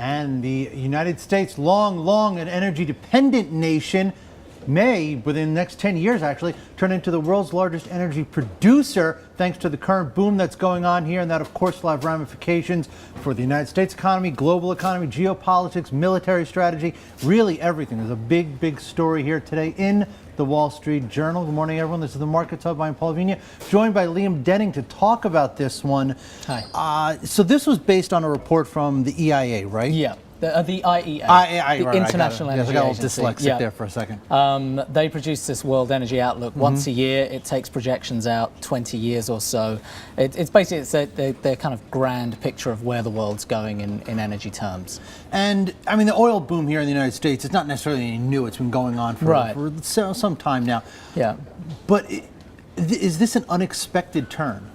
And the United States, long an energy-dependent nation, may, within the next 10 years actually, turn into the world's largest energy producer thanks to the current boom that's going on here. And that, of course, will have ramifications for the United States economy, global economy, geopolitics, military strategy, really everything. There's a big story here today in the Wall Street Journal. Good morning, everyone. This is the Markets Hub. I'm Paul Vigna, joined by Liam Denning to talk about this one. Hi. So this was based on a report from the EIA, right? Yeah. The IEA, the International Energy Agency. I got a little dyslexic there for a second. They produce this World Energy Outlook once a year. It takes projections out 20 years or so. It's basically their kind of grand picture of where the world's going in energy terms. And I mean, the oil boom here in the United States is not necessarily new. It's been going on for some time now. Yeah. But is this an unexpected turn?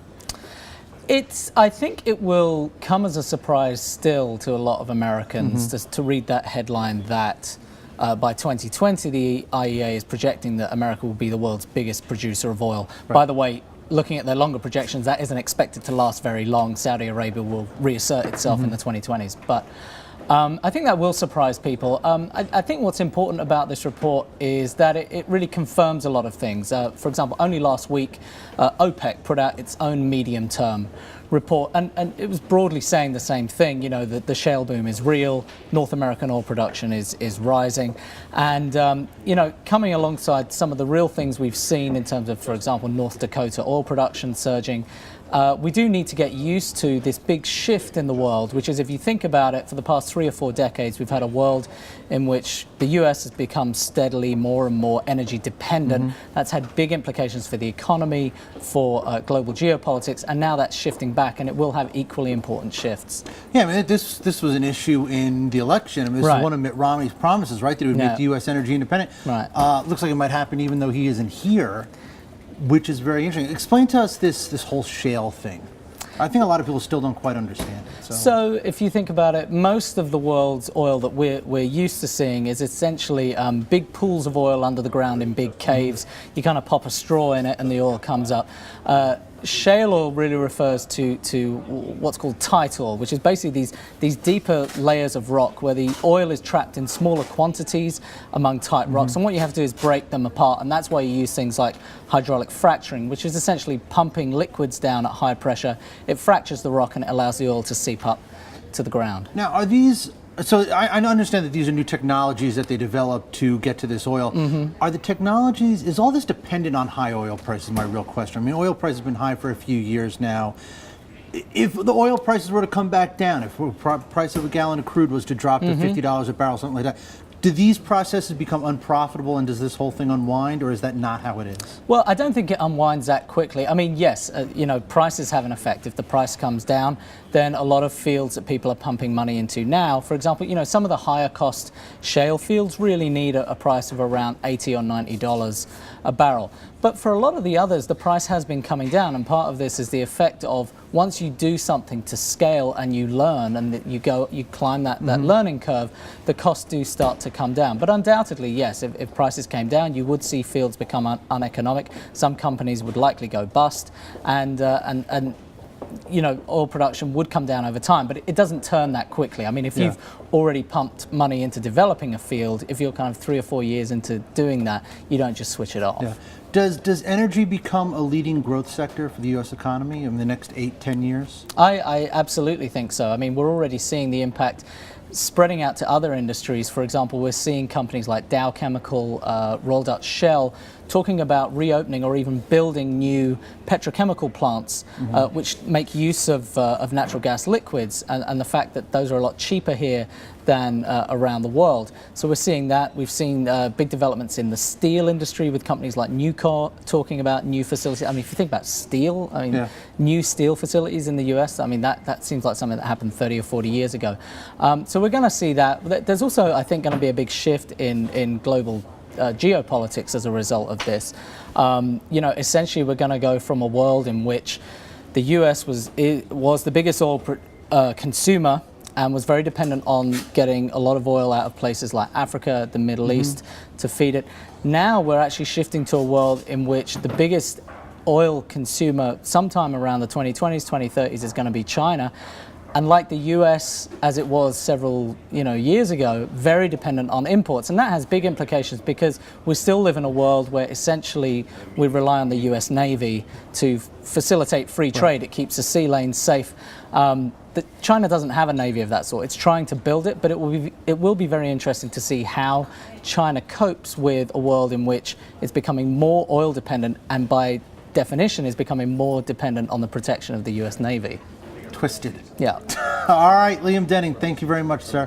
I think it will come as a surprise still to a lot of Americans to read that headline that by 2020 the IEA is projecting that America will be the world's biggest producer of oil. Right. By the way, looking at their longer projections, that isn't expected to last very long. Saudi Arabia will reassert itself in the 2020s. But I think that will surprise people. I think what's important about this report is that it really confirms a lot of things. For example, only last week, OPEC put out its own medium-term report, and it was broadly saying the same thing, you know, that the shale boom is real, North American oil production is rising, and, you know, coming alongside some of the real things we've seen in terms of, for example, North Dakota oil production surging, we do need to get used to this big shift in the world, which is, if you think about it, for the past 3 or 4 decades, we've had a world in which the US has become steadily more and more energy dependent. That's had big implications for the economy, for global geopolitics, and now that's shifting back, and it will have equally important shifts. Yeah, I mean, this was an issue in the election. I mean, this is one of Mitt Romney's promises, right, that it would make the US energy independent. Right. Looks like it might happen even though he isn't here, which is very interesting. Explain to us this whole shale thing. I think a lot of people still don't quite understand it. So if you think about it, most of the world's oil that we're used to seeing is essentially big pools of oil under the ground in big caves. You kind of pop a straw in it and the oil comes up. Shale oil really refers to what's called tight oil, which is basically these deeper layers of rock where the oil is trapped in smaller quantities among tight rocks. And what you have to do is break them apart. And that's why you use things like hydraulic fracturing, which is essentially pumping liquids down at high pressure. It fractures the rock and it allows the oil to seep up to the ground. Now, are these... So I understand that these are new technologies that they developed to get to this oil. Are the technologies, is all this dependent on high oil prices, my real question? I mean, oil prices have been high for a few years now. If the oil prices were to come back down, if the price of a gallon of crude was to drop to $50 a barrel, something like that, do these processes become unprofitable, and does this whole thing unwind, or is that not how it is? Well, I don't think it unwinds that quickly. I mean, yes, you know, prices have an effect. If the price comes down, then a lot of fields that people are pumping money into now, for example, you know, some of the higher cost shale fields really need a price of around $80 or $90 a barrel. But for a lot of the others, the price has been coming down, and part of this is the effect of once you do something to scale and you learn and you climb that learning curve, the costs do start to come down. But undoubtedly, yes, if prices came down, you would see fields become uneconomic. Some companies would likely go bust, and you know, oil production would come down over time, but it doesn't turn that quickly. I mean, if you've already pumped money into developing a field, if you're kind of 3 or 4 years into doing that, you don't just switch it off. Yeah. Does energy become a leading growth sector for the U.S. economy in the next 8-10 years? I absolutely think so. I mean, we're already seeing the impact spreading out to other industries. For example, we're seeing companies like Dow Chemical, Royal Dutch Shell, talking about reopening or even building new petrochemical plants which make use of natural gas liquids, and the fact that those are a lot cheaper here than around the world. So we're seeing that. We've seen big developments in the steel industry with companies like Nucor talking about new facilities. I mean, if you think about steel, I mean, new steel facilities in the US, I mean, that seems like something that happened 30 or 40 years ago. So we're going to see that. There's also, I think, going to be a big shift in global geopolitics as a result of this. You know, essentially, we're going to go from a world in which the US was the biggest oil consumer and was very dependent on getting a lot of oil out of places like Africa, the Middle East, to feed it. Now we're actually shifting to a world in which the biggest oil consumer sometime around the 2020s, 2030s is going to be China. And like the US, as it was several years ago, very dependent on imports. And that has big implications because we still live in a world where essentially we rely on the US Navy to facilitate free trade. It keeps the sea lanes safe. China doesn't have a navy of that sort. It's trying to build it, but it will be very interesting to see how China copes with a world in which it's becoming more oil dependent and by definition is becoming more dependent on the protection of the US Navy. Twisted. Yeah. All right, Liam Denning, thank you very much, sir.